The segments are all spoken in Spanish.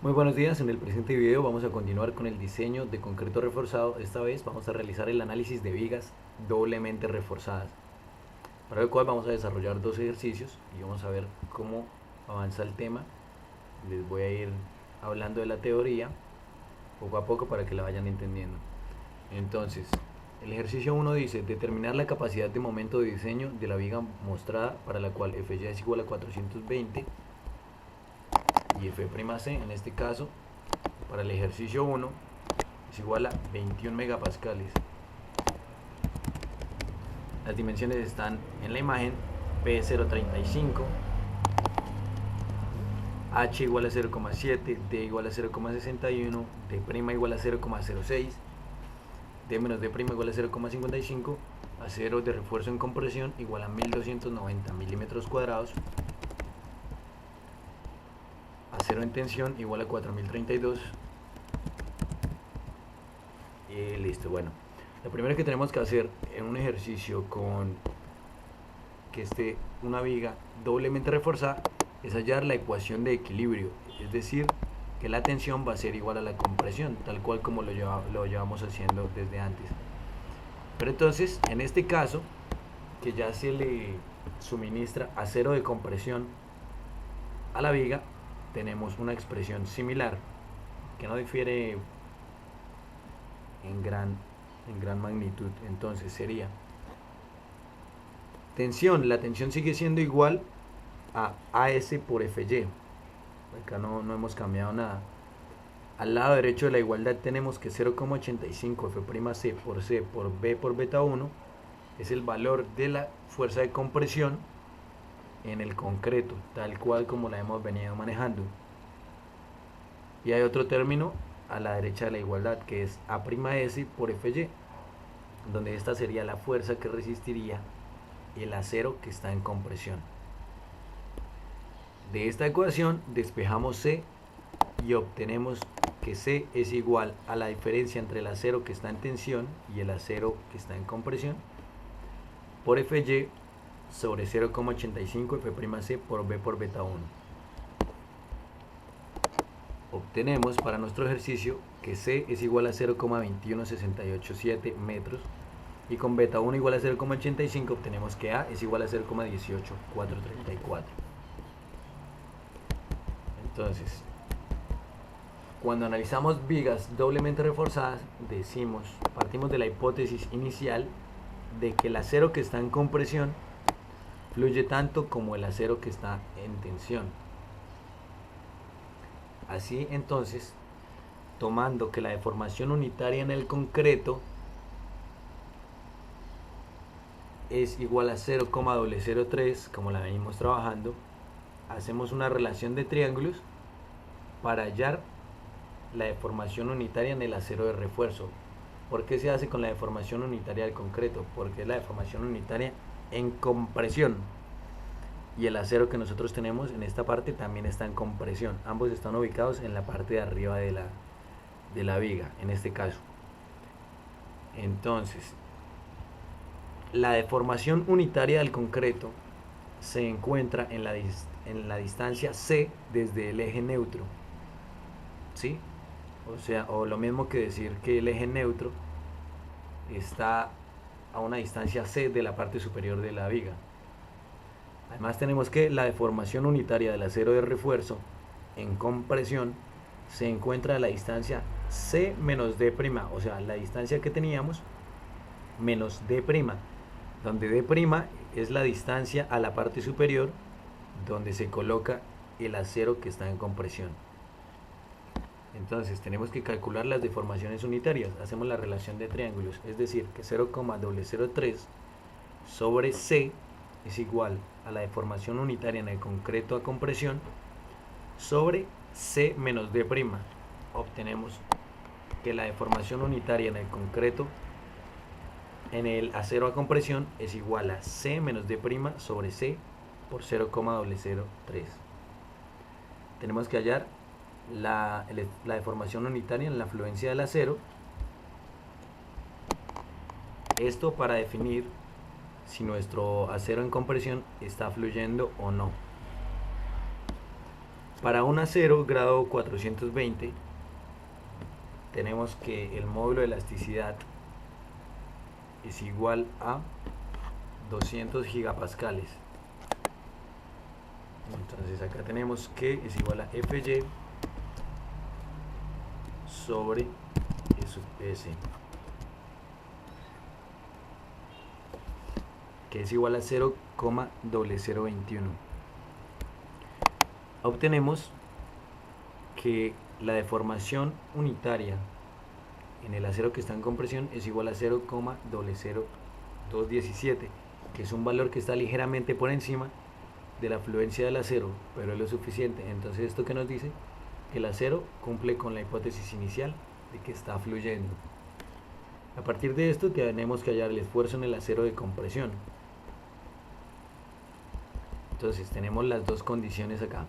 Muy buenos días, en el presente video vamos a continuar con el diseño de concreto reforzado. Esta vez vamos a realizar el análisis de vigas doblemente reforzadas, para el cual vamos a desarrollar dos ejercicios y vamos a ver cómo avanza el tema. Les voy a ir hablando de la teoría poco a poco para que la vayan entendiendo. Entonces, el ejercicio 1 dice determinar la capacidad de momento de diseño de la viga mostrada, para la cual Fy es igual a 420 y F'C en este caso para el ejercicio 1 es igual a 21 megapascales. Las dimensiones están en la imagen: P035, H igual a 0,7, D igual a 0,61, D' igual a 0,06, D menos D' igual a 0,55, acero de refuerzo en compresión igual a 1290 milímetros cuadrados, acero en tensión igual a 4032. Y listo. Bueno, lo primero que tenemos que hacer en un ejercicio con que esté una viga doblemente reforzada es hallar la ecuación de equilibrio, es decir, que la tensión va a ser igual a la compresión, tal cual como lo llevamos haciendo desde antes. Pero entonces, en este caso, que ya se le suministra acero de compresión a la viga, tenemos una expresión similar, que no difiere en gran magnitud. Entonces sería tensión, la tensión sigue siendo igual a AS por FY. Acá no hemos cambiado nada. Al lado derecho de la igualdad tenemos que 0,85 F'C por C por B por beta 1 es el valor de la fuerza de compresión en el concreto, tal cual como la hemos venido manejando. Y hay otro término a la derecha de la igualdad, que es A'S por Fy, donde esta sería la fuerza que resistiría el acero que está en compresión. De esta ecuación despejamos C y obtenemos que C es igual a la diferencia entre el acero que está en tensión y el acero que está en compresión por Fy sobre 0,85 F'C por B por beta 1. Obtenemos para nuestro ejercicio que C es igual a 0,21687 metros, y con beta 1 igual a 0,85 obtenemos que A es igual a 0,18434. Entonces, cuando analizamos vigas doblemente reforzadas, partimos de la hipótesis inicial de que el acero que está en compresión fluye tanto como el acero que está en tensión. Así entonces, tomando que la deformación unitaria en el concreto es igual a 0,003, como la venimos trabajando, hacemos una relación de triángulos para hallar la deformación unitaria en el acero de refuerzo. ¿Por qué se hace con la deformación unitaria del concreto? Porque es la deformación unitaria en compresión, y el acero que nosotros tenemos en esta parte también está en compresión. Ambos están ubicados en la parte de arriba de la viga, en este caso. Entonces, la deformación unitaria del concreto se encuentra en la distancia C desde el eje neutro, ¿sí? O lo mismo que decir que el eje neutro está a una distancia C de la parte superior de la viga. Además tenemos que la deformación unitaria del acero de refuerzo en compresión se encuentra a la distancia C menos D', o sea, la distancia que teníamos menos D', donde D' es la distancia a la parte superior donde se coloca el acero que está en compresión. Entonces tenemos que calcular las deformaciones unitarias. Hacemos la relación de triángulos, es decir, que 0,003 sobre C es igual a la deformación unitaria en el concreto a compresión sobre C menos D'. Obtenemos que la deformación unitaria en el concreto en el acero a compresión es igual a C menos D' sobre C por 0,003. Tenemos que hallar la deformación unitaria en la fluencia del acero. Esto para definir si nuestro acero en compresión está fluyendo o no. Para un acero grado 420 tenemos que el módulo de elasticidad es igual a 200 gigapascales. Entonces acá tenemos que es igual a Fy sobre E sub S, que es igual a 0,0021. Obtenemos que la deformación unitaria en el acero que está en compresión es igual a 0,00217, que es un valor que está ligeramente por encima de la fluencia del acero, pero es lo suficiente. Entonces, ¿esto qué nos dice? Que el acero cumple con la hipótesis inicial de que está fluyendo. A partir de esto tenemos que hallar el esfuerzo en el acero de compresión. Entonces tenemos las dos condiciones acá.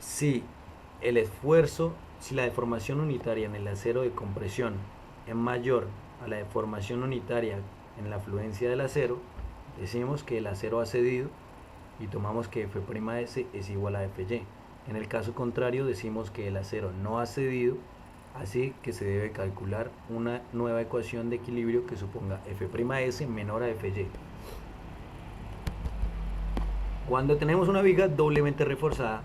Si el esfuerzo, si la deformación unitaria en el acero de compresión es mayor a la deformación unitaria en la fluencia del acero, decimos que el acero ha cedido y tomamos que F'S es igual a Fy. En el caso contrario decimos que el acero no ha cedido, así que se debe calcular una nueva ecuación de equilibrio que suponga F'S menor a Fy. Cuando tenemos una viga doblemente reforzada,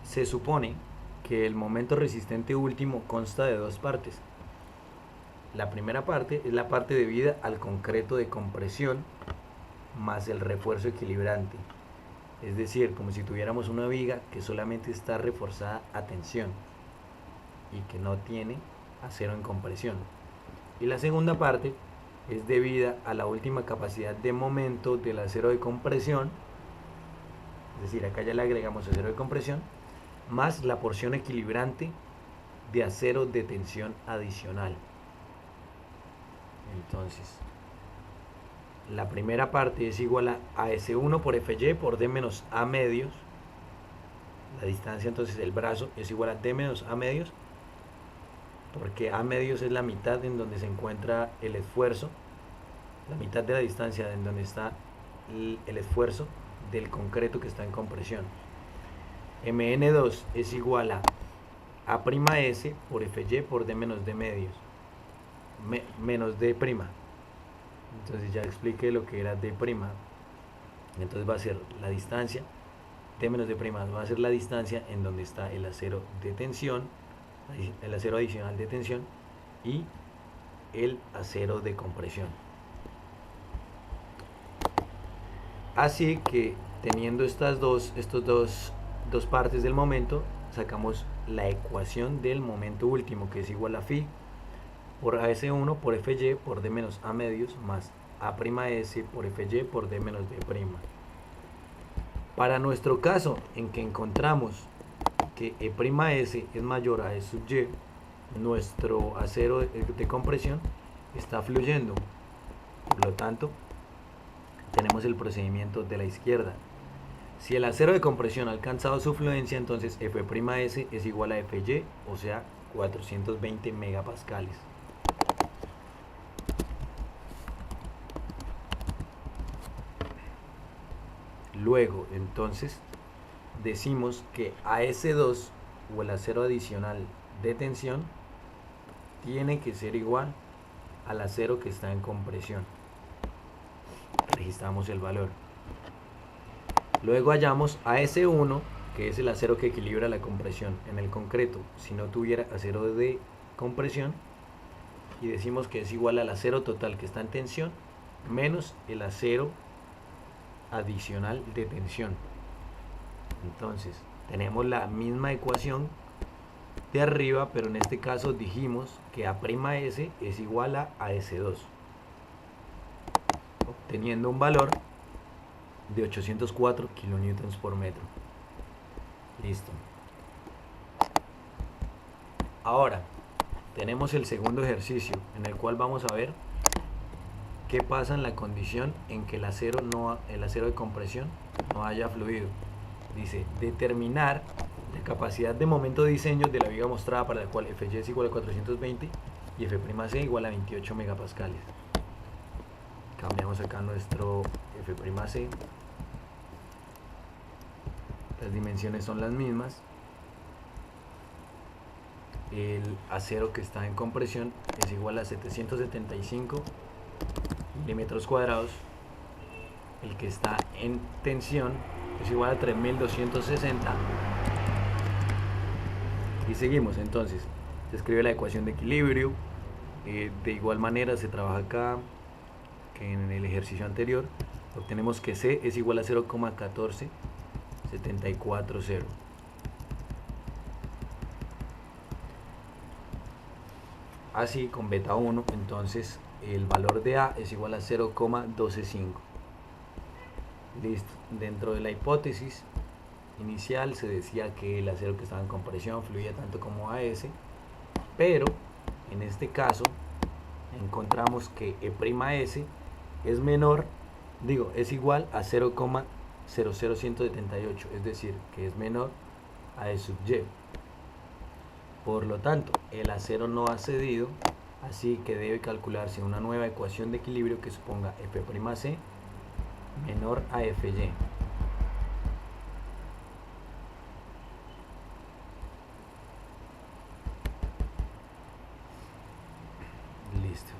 se supone que el momento resistente último consta de dos partes. La primera parte es la parte debida al concreto de compresión más el refuerzo equilibrante, es decir, como si tuviéramos una viga que solamente está reforzada a tensión y que no tiene acero en compresión. Y la segunda parte es debida a la última capacidad de momento del acero de compresión, es decir, acá ya le agregamos acero de compresión, más la porción equilibrante de acero de tensión adicional. Entonces, la primera parte es igual a S1 por Fy por D menos A medios. La distancia entonces del brazo es igual a D menos A medios, porque A medios es la mitad en donde se encuentra el esfuerzo, la mitad de la distancia en donde está el esfuerzo del concreto que está en compresión. Mn2 es igual a A'S por Fy por D menos D medios, menos D'. Entonces ya expliqué lo que era D'. Entonces va a ser la distancia, D menos D' va a ser la distancia en donde está el acero de tensión, el acero adicional de tensión y el acero de compresión. Así que teniendo estas dos partes del momento, sacamos la ecuación del momento último, que es igual a Φ por AS1 por Fy por D menos A medios más A'S por Fy por D menos D'. Para nuestro caso, en que encontramos que E'S es mayor a E sub Y, nuestro acero de compresión está fluyendo. Por lo tanto, tenemos el procedimiento de la izquierda. Si el acero de compresión ha alcanzado su fluencia, entonces F'S es igual a Fy, o sea, 420 megapascales. Luego, entonces, decimos que AS2 o el acero adicional de tensión tiene que ser igual al acero que está en compresión. Registramos el valor. Luego hallamos AS1, que es el acero que equilibra la compresión en el concreto si no tuviera acero de compresión, y decimos que es igual al acero total que está en tensión menos el acero adicional de tensión. Entonces tenemos la misma ecuación de arriba, pero en este caso dijimos que A'S es igual a AS2, obteniendo un valor de 804 kilonewtons por metro. Listo. Ahora tenemos el segundo ejercicio, en el cual vamos a ver qué pasa en la condición en que el acero de compresión no haya fluido. Dice, determinar la capacidad de momento de diseño de la viga mostrada, para la cual Fy es igual a 420 y F'C igual a 28 megapascales. Cambiamos acá nuestro F'C. Las dimensiones son las mismas. El acero que está en compresión es igual a 775 milímetros cuadrados. El que está en tensión es igual a 3260. Y seguimos. Entonces se escribe la ecuación de equilibrio. De igual manera se trabaja acá que en el ejercicio anterior. Obtenemos que C es igual a 0,14740. Así con beta 1, entonces el valor de A es igual a 0,125. Listo. Dentro de la hipótesis inicial se decía que el acero que estaba en compresión fluía tanto como AS, pero en este caso encontramos que E'S es menor, es igual a 0,00178, es decir, que es menor a E sub Y. Por lo tanto, el acero no ha cedido, así que debe calcularse una nueva ecuación de equilibrio que suponga F'C menor a Fy. Listo.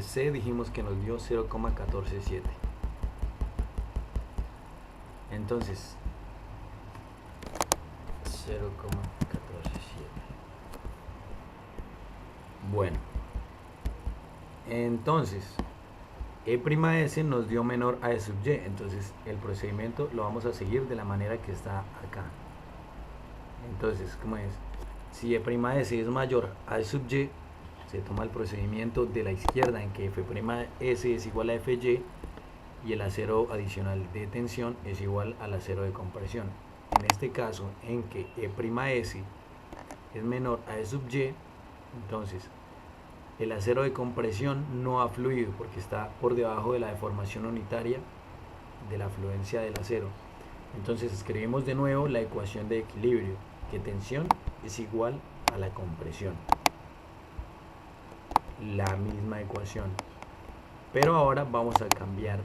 C dijimos que nos dio 0,147. Entonces, 0,147. Bueno, entonces E'S nos dio menor a E sub Y. Entonces el procedimiento lo vamos a seguir de la manera que está acá. Entonces, ¿cómo es? Si E'S es mayor a E sub Y, se toma el procedimiento de la izquierda en que F'S es igual a Fy y el acero adicional de tensión es igual al acero de compresión. En este caso, en que E'S es menor a E sub Y, entonces el acero de compresión no ha fluido porque está por debajo de la deformación unitaria de la fluencia del acero. Entonces escribimos de nuevo la ecuación de equilibrio, que tensión es igual a la compresión. La misma ecuación, pero ahora vamos a cambiar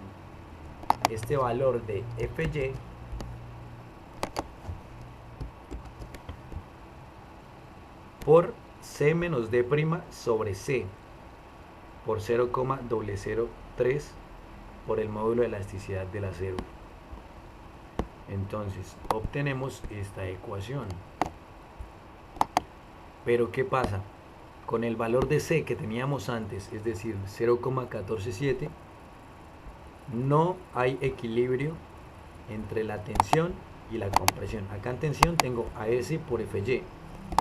este valor de Fy por C menos D' sobre C por 0,003 por el módulo de elasticidad del acero. Entonces obtenemos esta ecuación. Pero ¿qué pasa? Con el valor de C que teníamos antes, es decir, 0,147, no hay equilibrio entre la tensión y la compresión. Acá en tensión tengo AS por Fy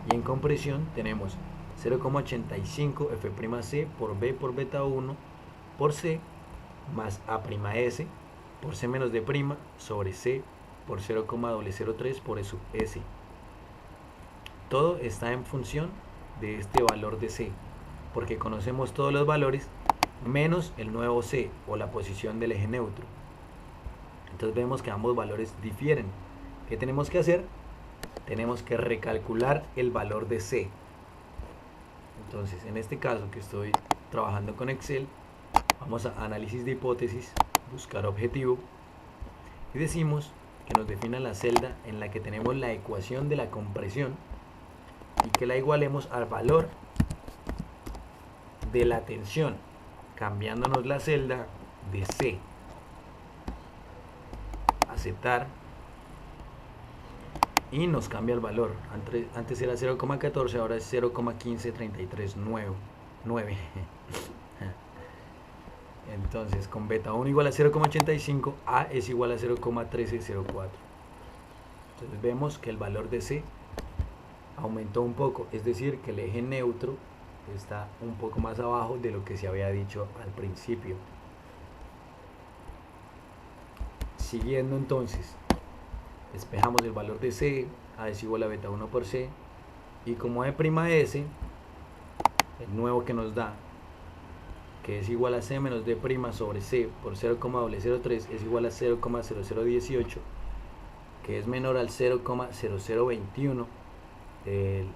y en compresión tenemos 0,85 F'C por B por beta 1 por C más A'S por C menos D' sobre C por 0,003 por E sub S. Todo está en función de este valor de C, porque conocemos todos los valores menos el nuevo C o la posición del eje neutro. Entonces vemos que ambos valores difieren. ¿Qué tenemos que hacer? Tenemos que recalcular el valor de C. Entonces en este caso que estoy trabajando con Excel, vamos a análisis de hipótesis, buscar objetivo y decimos que nos defina la celda en la que tenemos la ecuación de la compresión y que la igualemos al valor de la tensión, cambiándonos la celda de C. Aceptar y nos cambia el valor. Antes era 0,14, ahora es 0,15339. Entonces con beta 1 igual a 0,85, A es igual a 0,1304. Entonces vemos que el valor de C aumentó un poco, es decir, que el eje neutro está un poco más abajo de lo que se había dicho al principio. Siguiendo entonces, despejamos el valor de C, A es igual a beta 1 por C, y como E'S, el nuevo que nos da, que es igual a C menos D' sobre C por 0,003 es igual a 0,0018, que es menor al 0,0021 de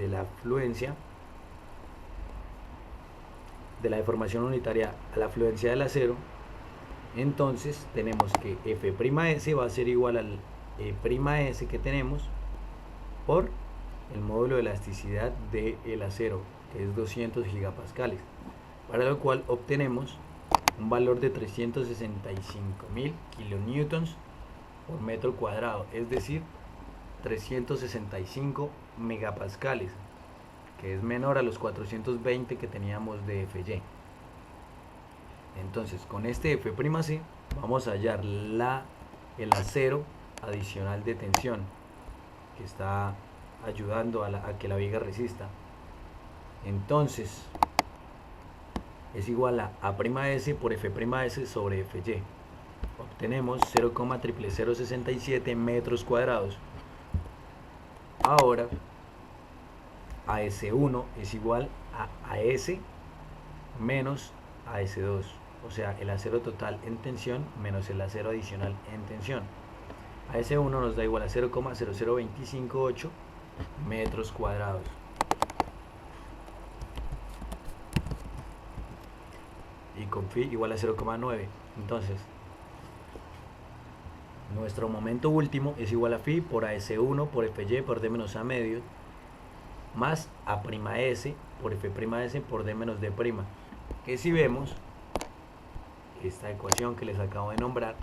la fluencia, de la deformación unitaria a la fluencia del acero, entonces tenemos que F'S va a ser igual al E'S que tenemos por el módulo de elasticidad del acero, que es 200 gigapascales, para lo cual obtenemos un valor de 365.000 kilonewtons por metro cuadrado, es decir, 365 megapascales, que es menor a los 420 que teníamos de Fy. Entonces, con este F'C vamos a hallar el acero adicional de tensión que está ayudando a que la viga resista. Entonces, es igual a A'S por F'S sobre Fy. Obtenemos 0,00067 metros cuadrados. Ahora, AS1 es igual a AS menos AS2, o sea, el acero total en tensión menos el acero adicional en tensión. AS1 nos da igual a 0,00258 metros cuadrados. Y con Φ igual a 0,9. Entonces, nuestro momento último es igual a Φ por AS1 por Fy por D menos A medio más A'S por F'S por D menos D', que si vemos esta ecuación que les acabo de nombrar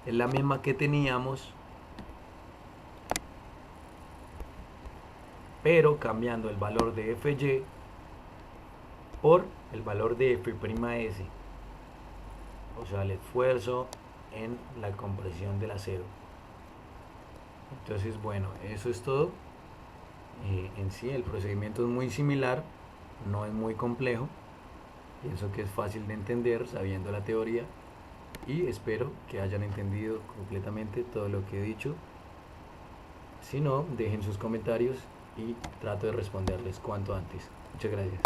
es la misma que teníamos, pero cambiando el valor de Fy por el valor de F'S, o sea, el esfuerzo en la compresión del acero. Entonces, bueno, eso es todo. En sí el procedimiento es muy similar, no es muy complejo, pienso que es fácil de entender sabiendo la teoría, y espero que hayan entendido completamente todo lo que he dicho. Si no, dejen sus comentarios y trato de responderles cuanto antes. Muchas gracias.